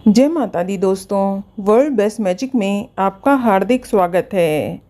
जय माता दी दोस्तों, वर्ल्ड बेस्ट मैजिक में आपका हार्दिक स्वागत है।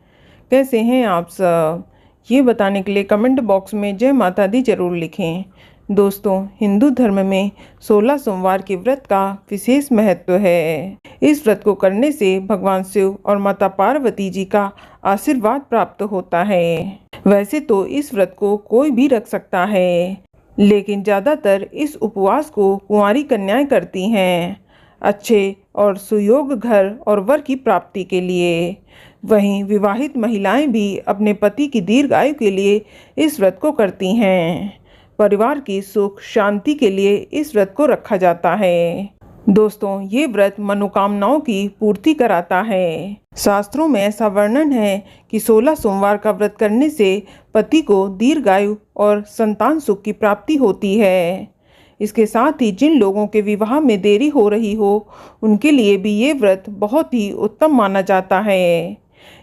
कैसे हैं आप सब? ये बताने के लिए कमेंट बॉक्स में जय माता दी जरूर लिखें। दोस्तों, हिंदू धर्म में 16 सोमवार के व्रत का विशेष महत्व है। इस व्रत को करने से भगवान शिव और माता पार्वती जी का आशीर्वाद प्राप्त होता है। वैसे तो इस व्रत को कोई भी रख सकता है, लेकिन ज़्यादातर इस उपवास को कुंवारी कन्याएं करती हैं, अच्छे और सुयोग घर और वर की प्राप्ति के लिए। वहीं विवाहित महिलाएं भी अपने पति की दीर्घायु के लिए इस व्रत को करती हैं। परिवार की सुख शांति के लिए इस व्रत को रखा जाता है। दोस्तों, ये व्रत मनोकामनाओं की पूर्ति कराता है। शास्त्रों में ऐसा वर्णन है कि 16 सोमवार का व्रत करने से पति को दीर्घायु और संतान सुख की प्राप्ति होती है। इसके साथ ही जिन लोगों के विवाह में देरी हो रही हो, उनके लिए भी ये व्रत बहुत ही उत्तम माना जाता है।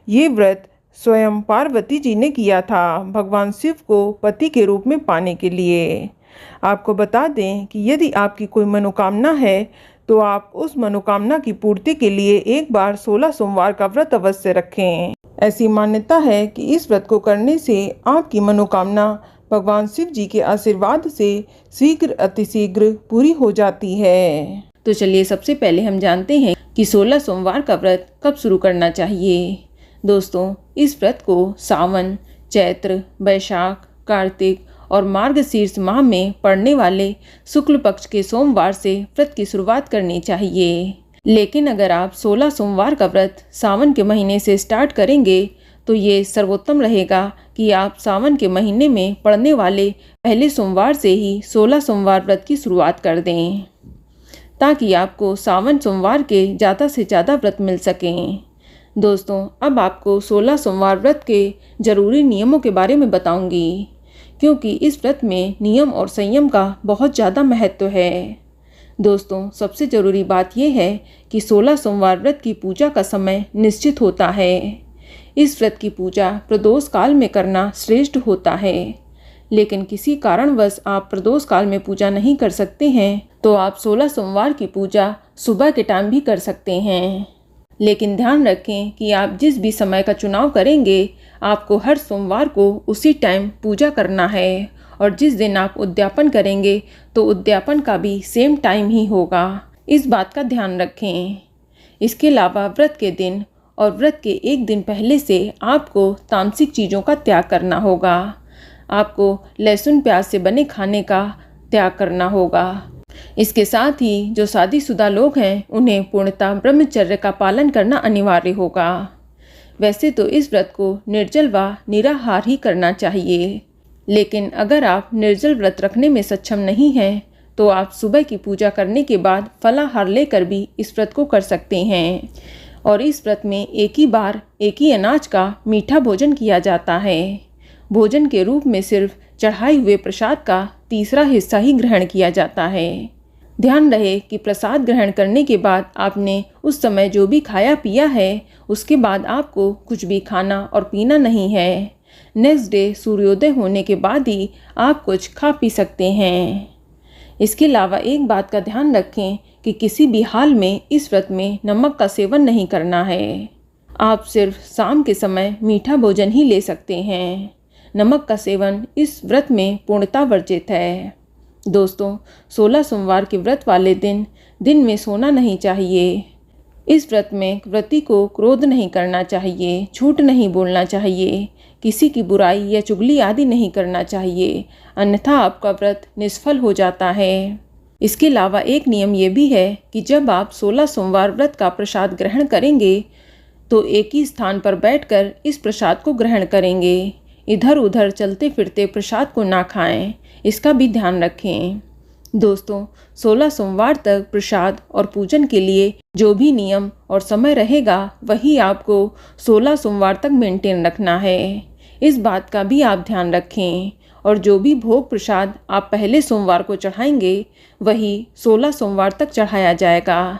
ये व्रत स्वयं पार्वती जी ने किया था, भगवान शिव को पति के रूप में पाने के लिए। आपको बता दें कि यदि आपकी कोई मनोकामना है तो आप उस मनोकामना की पूर्ति के लिए एक बार 16 सोमवार का व्रत अवश्य रखें। ऐसी मान्यता है कि इस व्रत को करने से आपकी मनोकामना भगवान शिव जी के आशीर्वाद से शीघ्र अतिशीघ्र पूरी हो जाती है। तो चलिए सबसे पहले हम जानते हैं कि 16 सोमवार का व्रत कब शुरू करना चाहिए। दोस्तों, इस व्रत को सावन, चैत्र, वैशाख, कार्तिक और मार्गशीर्ष माह में पड़ने वाले शुक्ल पक्ष के सोमवार से व्रत की शुरुआत करनी चाहिए। लेकिन अगर आप 16 सोमवार का व्रत सावन के महीने से स्टार्ट करेंगे तो ये सर्वोत्तम रहेगा कि आप सावन के महीने में पड़ने वाले पहले सोमवार से ही 16 सोमवार व्रत की शुरुआत कर दें, ताकि आपको सावन सोमवार के ज़्यादा से ज़्यादा व्रत मिल सकें। दोस्तों, अब आपको 16 सोमवार व्रत के ज़रूरी नियमों के बारे में बताऊंगी, क्योंकि इस व्रत में नियम और संयम का बहुत ज़्यादा महत्व है। दोस्तों, सबसे ज़रूरी बात यह है कि 16 सोमवार व्रत की पूजा का समय निश्चित होता है। इस व्रत की पूजा प्रदोष काल में करना श्रेष्ठ होता है, लेकिन किसी कारणवश आप प्रदोष काल में पूजा नहीं कर सकते हैं तो आप 16 सोमवार की पूजा सुबह के टाइम भी कर सकते हैं। लेकिन ध्यान रखें कि आप जिस भी समय का चुनाव करेंगे, आपको हर सोमवार को उसी टाइम पूजा करना है, और जिस दिन आप उद्यापन करेंगे तो उद्यापन का भी सेम टाइम ही होगा। इस बात का ध्यान रखें। इसके अलावा व्रत के दिन और व्रत के एक दिन पहले से आपको तामसिक चीज़ों का त्याग करना होगा। आपको लहसुन प्याज से बने खाने का त्याग करना होगा। इसके साथ ही जो शादीशुदा लोग हैं, उन्हें पूर्णतः ब्रह्मचर्य का पालन करना अनिवार्य होगा। वैसे तो इस व्रत को निर्जल व निराहार ही करना चाहिए, लेकिन अगर आप निर्जल व्रत रखने में सक्षम नहीं हैं तो आप सुबह की पूजा करने के बाद फलाहार लेकर भी इस व्रत को कर सकते हैं। और इस व्रत में एक ही बार एक ही अनाज का मीठा भोजन किया जाता है। भोजन के रूप में सिर्फ चढ़ाए हुए प्रसाद का तीसरा हिस्सा ही ग्रहण किया जाता है। ध्यान रहे कि प्रसाद ग्रहण करने के बाद आपने उस समय जो भी खाया पिया है, उसके बाद आपको कुछ भी खाना और पीना नहीं है। नेक्स्ट डे सूर्योदय होने के बाद ही आप कुछ खा पी सकते हैं। इसके अलावा एक बात का ध्यान रखें कि किसी भी हाल में इस व्रत में नमक का सेवन नहीं करना है। आप सिर्फ शाम के समय मीठा भोजन ही ले सकते हैं। नमक का सेवन इस व्रत में पूर्णतः वर्जित है। दोस्तों, 16 सोमवार के व्रत वाले दिन में सोना नहीं चाहिए। इस व्रत में व्रती को क्रोध नहीं करना चाहिए, झूठ नहीं बोलना चाहिए, किसी की बुराई या चुगली आदि नहीं करना चाहिए, अन्यथा आपका व्रत निष्फल हो जाता है। इसके अलावा एक नियम ये भी है कि जब आप 16 सोमवार व्रत का प्रसाद ग्रहण करेंगे तो एक ही स्थान पर बैठकर इस प्रसाद को ग्रहण करेंगे। इधर उधर चलते फिरते प्रसाद को ना खाएं, इसका भी ध्यान रखें। दोस्तों, 16 सोमवार तक प्रसाद और पूजन के लिए जो भी नियम और समय रहेगा, वही आपको 16 सोमवार तक मेंटेन रखना है। इस बात का भी आप ध्यान रखें, और जो भी भोग प्रसाद आप पहले सोमवार को चढ़ाएंगे, वही 16 सोमवार तक चढ़ाया जाएगा,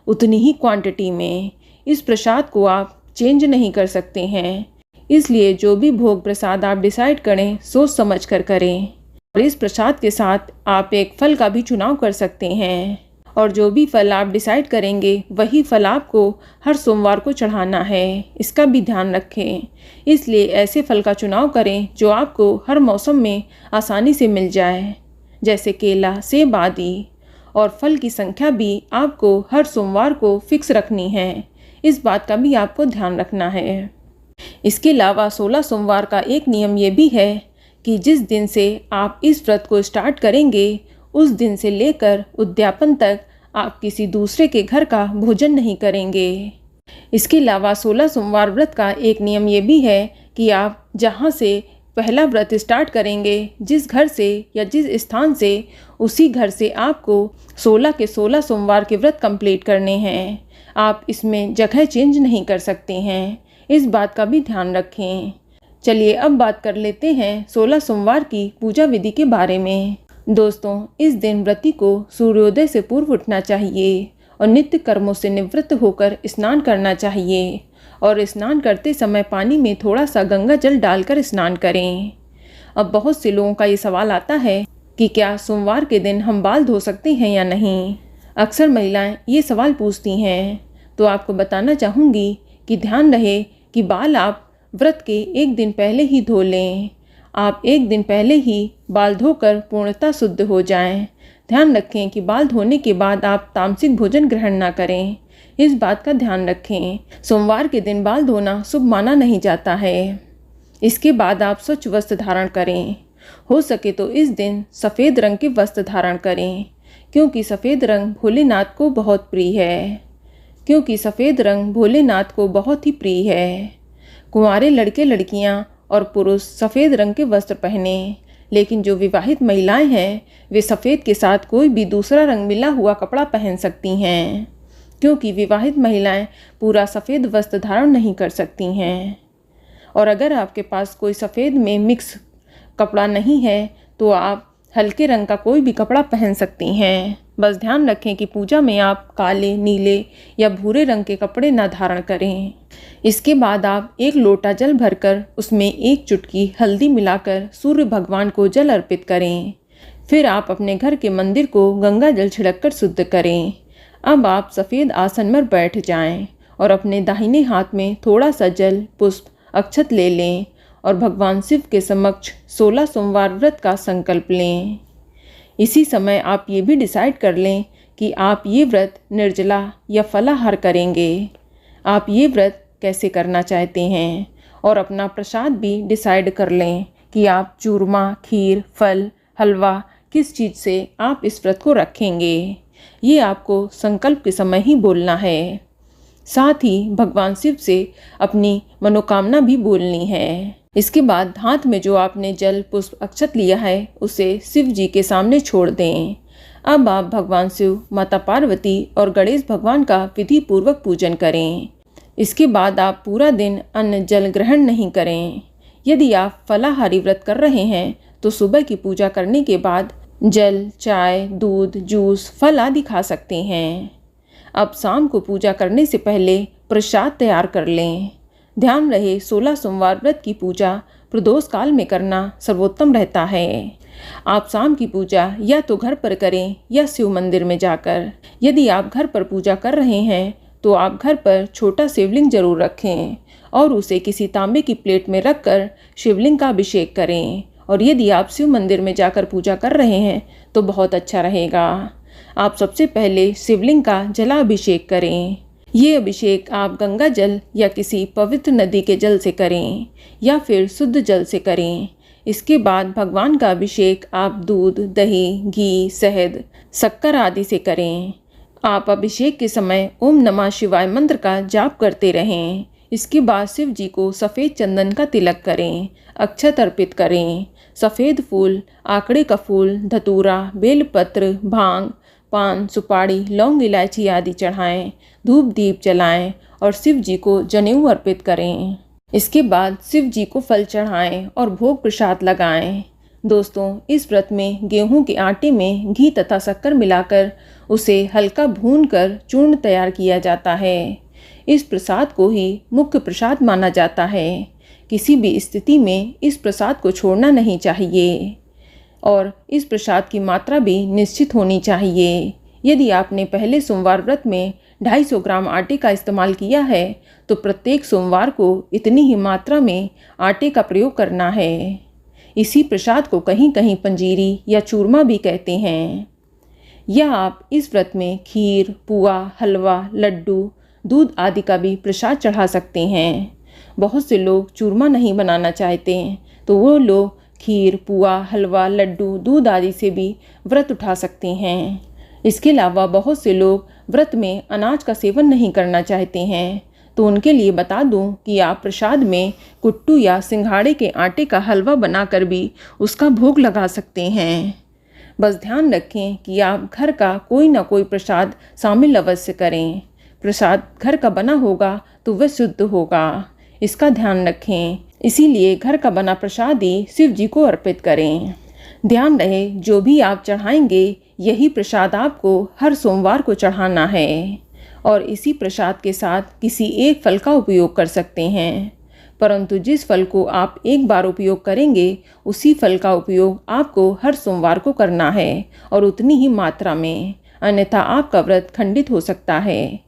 उतनी ही क्वांटिटी में। इस प्रसाद को आप चेंज नहीं कर सकते हैं, इसलिए जो भी भोग प्रसाद आप डिसाइड करें, सोच समझ कर करें। और इस प्रसाद के साथ आप एक फल का भी चुनाव कर सकते हैं, और जो भी फल आप डिसाइड करेंगे वही फल आपको हर सोमवार को चढ़ाना है, इसका भी ध्यान रखें। इसलिए ऐसे फल का चुनाव करें जो आपको हर मौसम में आसानी से मिल जाए, जैसे केला, सेब आदि। और फल की संख्या भी आपको हर सोमवार को फिक्स रखनी है, इस बात का भी आपको ध्यान रखना है। इसके अलावा 16 सोमवार का एक नियम ये भी है कि जिस दिन से आप इस व्रत को स्टार्ट करेंगे उस दिन से लेकर उद्यापन तक आप किसी दूसरे के घर का भोजन नहीं करेंगे। इसके अलावा 16 सोमवार व्रत का एक नियम ये भी है कि आप जहाँ से पहला व्रत स्टार्ट करेंगे, जिस घर से या जिस स्थान से, उसी घर से आपको 16 के 16 सोमवार के व्रत कंप्लीट करने हैं। आप इसमें जगह चेंज नहीं कर सकते हैं, इस बात का भी ध्यान रखें। चलिए अब बात कर लेते हैं 16 सोमवार की पूजा विधि के बारे में। दोस्तों, इस दिन व्रती को सूर्योदय से पूर्व उठना चाहिए और नित्य कर्मों से निवृत्त होकर स्नान करना चाहिए और स्नान करते समय पानी में थोड़ा सा गंगा जल डालकर स्नान करें। अब बहुत से लोगों का ये सवाल आता है कि क्या सोमवार के दिन हम बाल धो सकते हैं या नहीं। अक्सर महिलाएं ये सवाल पूछती हैं, तो आपको बताना चाहूँगी कि ध्यान रहे कि बाल आप व्रत के एक दिन पहले ही धो लें। आप एक दिन पहले ही बाल धोकर पूर्णतः शुद्ध हो जाएं। ध्यान रखें कि बाल धोने के बाद आप तामसिक भोजन ग्रहण ना करें, इस बात का ध्यान रखें। सोमवार के दिन बाल धोना शुभ माना नहीं जाता है। इसके बाद आप स्वच्छ वस्त्र धारण करें। हो सके तो इस दिन सफ़ेद रंग के वस्त्र धारण करें, क्योंकि सफ़ेद रंग भोलेनाथ को बहुत प्रिय है। कुंवारे लड़के लड़कियां और पुरुष सफ़ेद रंग के वस्त्र पहने, लेकिन जो विवाहित महिलाएं हैं वे सफ़ेद के साथ कोई भी दूसरा रंग मिला हुआ कपड़ा पहन सकती हैं, क्योंकि विवाहित महिलाएं पूरा सफ़ेद वस्त्र धारण नहीं कर सकती हैं। और अगर आपके पास कोई सफ़ेद में मिक्स कपड़ा नहीं है तो आप हल्के रंग का कोई भी कपड़ा पहन सकती हैं। बस ध्यान रखें कि पूजा में आप काले, नीले या भूरे रंग के कपड़े न धारण करें। इसके बाद आप एक लोटा जल भरकर उसमें एक चुटकी हल्दी मिलाकर सूर्य भगवान को जल अर्पित करें। फिर आप अपने घर के मंदिर को गंगा जल छिड़ककर शुद्ध करें। अब आप सफ़ेद आसन पर बैठ जाएं और अपने दाहिने हाथ में थोड़ा सा जल, पुष्प, अक्षत ले लें और भगवान शिव के समक्ष 16 सोमवार व्रत का संकल्प लें। इसी समय आप ये भी डिसाइड कर लें कि आप ये व्रत निर्जला या फलाहार करेंगे। आप ये व्रत कैसे करना चाहते हैं और अपना प्रसाद भी डिसाइड कर लें कि आप चूरमा, खीर, फल, हलवा किस चीज़ से आप इस व्रत को रखेंगे। ये आपको संकल्प के समय ही बोलना है। साथ ही भगवान शिव से अपनी मनोकामना भी बोलनी है। इसके बाद हाथ में जो आपने जल, पुष्प, अक्षत लिया है उसे शिव जी के सामने छोड़ दें। अब आप भगवान शिव, माता पार्वती और गणेश भगवान का विधि पूर्वक पूजन करें। इसके बाद आप पूरा दिन अन्न जल ग्रहण नहीं करें। यदि आप फलाहारी व्रत कर रहे हैं तो सुबह की पूजा करने के बाद जल, चाय, दूध, जूस, फल आदि खा सकते हैं। अब शाम को पूजा करने से पहले प्रसाद तैयार कर लें। ध्यान रहे 16 सोमवार व्रत की पूजा प्रदोष काल में करना सर्वोत्तम रहता है। आप शाम की पूजा या तो घर पर करें या शिव मंदिर में जाकर। यदि आप घर पर पूजा कर रहे हैं तो आप घर पर छोटा शिवलिंग जरूर रखें और उसे किसी तांबे की प्लेट में रखकर शिवलिंग का अभिषेक करें। और यदि आप शिव मंदिर में जाकर पूजा कर रहे हैं तो बहुत अच्छा रहेगा। आप सबसे पहले शिवलिंग का जलाभिषेक करें। ये अभिषेक आप गंगा जल या किसी पवित्र नदी के जल से करें या फिर शुद्ध जल से करें। इसके बाद भगवान का अभिषेक आप दूध, दही, घी, शहद, शक्कर आदि से करें। आप अभिषेक के समय ओम नमः शिवाय मंत्र का जाप करते रहें। इसके बाद शिव जी को सफ़ेद चंदन का तिलक करें, अक्षत अर्पित करें। सफ़ेद फूल, आकड़े का फूल, धतूरा, बेलपत्र, भांग, पान, सुपारी, लौंग, इलायची आदि चढ़ाएं, धूप दीप जलाएं और शिव जी को जनेऊ अर्पित करें। इसके बाद शिव जी को फल चढ़ाएं और भोग प्रसाद लगाएं। दोस्तों, इस व्रत में गेहूं के आटे में घी तथा शक्कर मिलाकर उसे हल्का भूनकर चूर्ण तैयार किया जाता है। इस प्रसाद को ही मुख्य प्रसाद माना जाता है। किसी भी स्थिति में इस प्रसाद को छोड़ना नहीं चाहिए और इस प्रसाद की मात्रा भी निश्चित होनी चाहिए। यदि आपने पहले सोमवार व्रत में 250 ग्राम आटे का इस्तेमाल किया है तो प्रत्येक सोमवार को इतनी ही मात्रा में आटे का प्रयोग करना है। इसी प्रसाद को कहीं कहीं पंजीरी या चूरमा भी कहते हैं। या आप इस व्रत में खीर, पुआ, हलवा, लड्डू, दूध आदि का भी प्रसाद चढ़ा सकते हैं। बहुत से लोग चूरमा नहीं बनाना चाहते तो वो लोग खीर, पुआ, हलवा, लड्डू, दूध आदि से भी व्रत उठा सकते हैं। इसके अलावा बहुत से लोग व्रत में अनाज का सेवन नहीं करना चाहते हैं तो उनके लिए बता दूं कि आप प्रसाद में कुट्टू या सिंघाड़े के आटे का हलवा बनाकर भी उसका भोग लगा सकते हैं। बस ध्यान रखें कि आप घर का कोई ना कोई प्रसाद शामिल अवश्य करें। प्रसाद घर का बना होगा तो वह शुद्ध होगा, इसका ध्यान रखें। इसीलिए घर का बना प्रसाद ही शिव जी को अर्पित करें। ध्यान रहे जो भी आप चढ़ाएंगे यही प्रसाद आपको हर सोमवार को चढ़ाना है और इसी प्रसाद के साथ किसी एक फल का उपयोग कर सकते हैं, परंतु जिस फल को आप एक बार उपयोग करेंगे उसी फल का उपयोग आपको हर सोमवार को करना है और उतनी ही मात्रा में, अन्यथा आपका व्रत खंडित हो सकता है।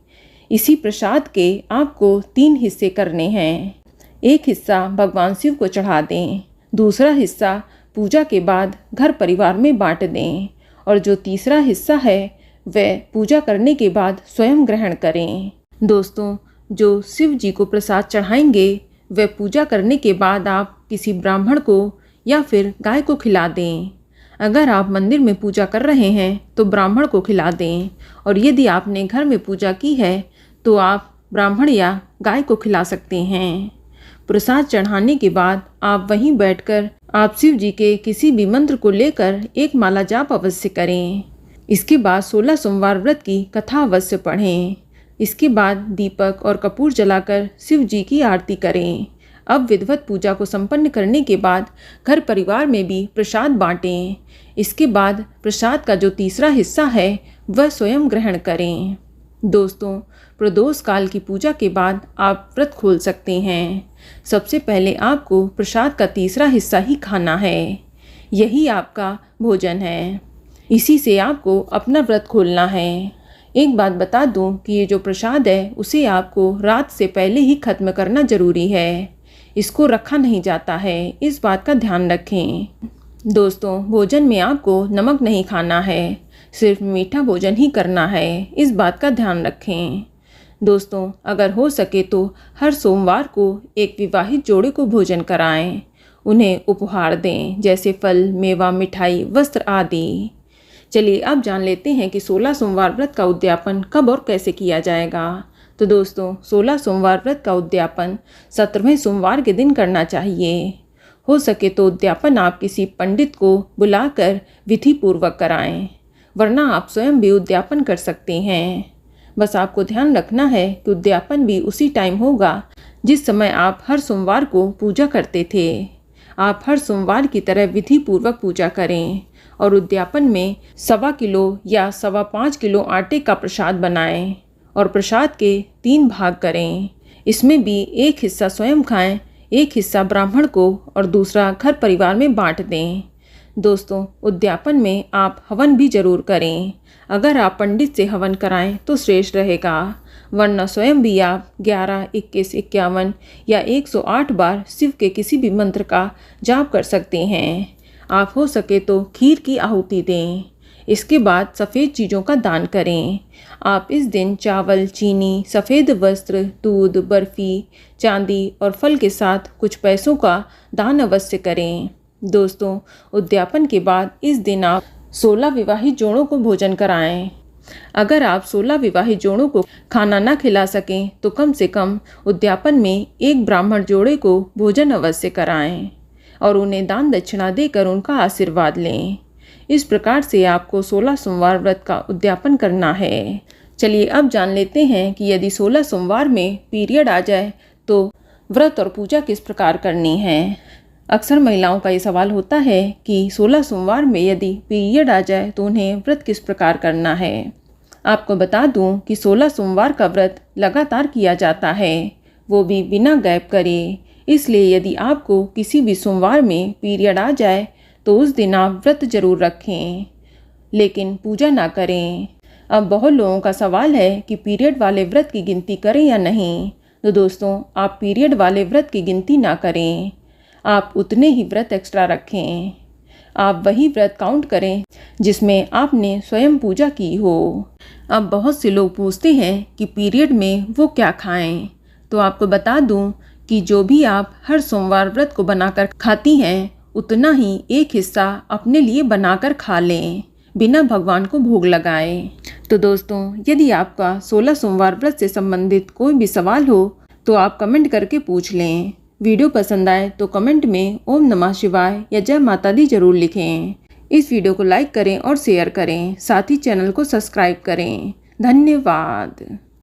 इसी प्रसाद के आपको 3 हिस्से करने हैं। एक हिस्सा भगवान शिव को चढ़ा दें, दूसरा हिस्सा पूजा के बाद घर परिवार में बांट दें और जो तीसरा हिस्सा है वह पूजा करने के बाद स्वयं ग्रहण करें। दोस्तों, जो शिव जी को प्रसाद चढ़ाएंगे वह पूजा करने के बाद आप किसी ब्राह्मण को या फिर गाय को खिला दें। अगर आप मंदिर में पूजा कर रहे हैं तो ब्राह्मण को खिला दें और यदि आपने घर में पूजा की है तो आप ब्राह्मण या गाय को खिला सकते हैं। प्रसाद चढ़ाने के बाद आप वहीं बैठकर आप शिव जी के किसी भी मंत्र को लेकर एक माला जाप अवश्य करें। इसके बाद 16 सोमवार व्रत की कथा अवश्य पढ़ें। इसके बाद दीपक और कपूर जलाकर शिव जी की आरती करें। अब विधिवत पूजा को संपन्न करने के बाद घर परिवार में भी प्रसाद बांटें। इसके बाद प्रसाद का जो तीसरा हिस्सा है वह स्वयं ग्रहण करें। दोस्तों, प्रदोष काल की पूजा के बाद आप व्रत खोल सकते हैं। सबसे पहले आपको प्रसाद का तीसरा हिस्सा ही खाना है, यही आपका भोजन है। इसी से आपको अपना व्रत खोलना है। एक बात बता दूं कि ये जो प्रसाद है उसे आपको रात से पहले ही खत्म करना जरूरी है, इसको रखा नहीं जाता है, इस बात का ध्यान रखें। दोस्तों, भोजन में आपको नमक नहीं खाना है, सिर्फ मीठा भोजन ही करना है, इस बात का ध्यान रखें। दोस्तों, अगर हो सके तो हर सोमवार को एक विवाहित जोड़े को भोजन कराएं, उन्हें उपहार दें जैसे फल, मेवा, मिठाई, वस्त्र आदि। चलिए अब जान लेते हैं कि 16 सोमवार व्रत का उद्यापन कब और कैसे किया जाएगा। तो दोस्तों, 16 सोमवार व्रत का उद्यापन 17वें सोमवार के दिन करना चाहिए। हो सके तो उद्यापन आप किसी पंडित को बुलाकर विधि पूर्वक कराएं, वरना आप स्वयं भी उद्यापन कर सकते हैं। बस आपको ध्यान रखना है कि उद्यापन भी उसी टाइम होगा जिस समय आप हर सोमवार को पूजा करते थे। आप हर सोमवार की तरह विधि पूर्वक पूजा करें और उद्यापन में 1.25 किलो या 5.25 किलो आटे का प्रसाद बनाएं और प्रसाद के 3 भाग करें। इसमें भी एक हिस्सा स्वयं खाएं, एक हिस्सा ब्राह्मण को और दूसरा घर परिवार में बांट दें। दोस्तों, उद्यापन में आप हवन भी जरूर करें। अगर आप पंडित से हवन कराएं तो श्रेष्ठ रहेगा, वरना स्वयं भी आप 11, 21, 51 या 108 बार शिव के किसी भी मंत्र का जाप कर सकते हैं। आप हो सके तो खीर की आहुति दें। इसके बाद सफ़ेद चीज़ों का दान करें। आप इस दिन चावल, चीनी, सफ़ेद वस्त्र, दूध, बर्फ़ी, चांदी और फल के साथ कुछ पैसों का दान अवश्य करें। दोस्तों, उद्यापन के बाद इस दिन आप 16 विवाहित जोड़ों को भोजन कराएं। अगर आप 16 विवाहित जोड़ों को खाना न खिला सकें तो कम से कम उद्यापन में एक ब्राह्मण जोड़े को भोजन अवश्य कराएं और उन्हें दान दक्षिणा देकर उनका आशीर्वाद लें। इस प्रकार से आपको 16 सोमवार व्रत का उद्यापन करना है। चलिए अब जान लेते हैं कि यदि 16 सोमवार में पीरियड आ जाए तो व्रत और पूजा किस प्रकार करनी है। अक्सर महिलाओं का ये सवाल होता है कि 16 सोमवार में यदि पीरियड आ जाए तो उन्हें व्रत किस प्रकार करना है। आपको बता दूं कि 16 सोमवार का व्रत लगातार किया जाता है, वो भी बिना गैप करे। इसलिए यदि आपको किसी भी सोमवार में पीरियड आ जाए तो उस दिन आप व्रत जरूर रखें, लेकिन पूजा ना करें। अब बहुत लोगों का सवाल है कि पीरियड वाले व्रत की गिनती करें या नहीं। तो दोस्तों, आप पीरियड वाले व्रत की गिनती ना करें, आप उतने ही व्रत एक्स्ट्रा रखें। आप वही व्रत काउंट करें जिसमें आपने स्वयं पूजा की हो। अब बहुत से लोग पूछते हैं कि पीरियड में वो क्या खाएं। तो आपको बता दूं कि जो भी आप हर सोमवार व्रत को बनाकर खाती हैं, उतना ही एक हिस्सा अपने लिए बनाकर खा लें, बिना भगवान को भोग लगाए। तो दोस्तों, यदि आपका 16 सोमवार व्रत से संबंधित कोई भी सवाल हो तो आप कमेंट करके पूछ लें। वीडियो पसंद आए तो कमेंट में ओम नमः शिवाय या जय माता दी जरूर लिखें। इस वीडियो को लाइक करें और शेयर करें, साथ ही चैनल को सब्सक्राइब करें। धन्यवाद।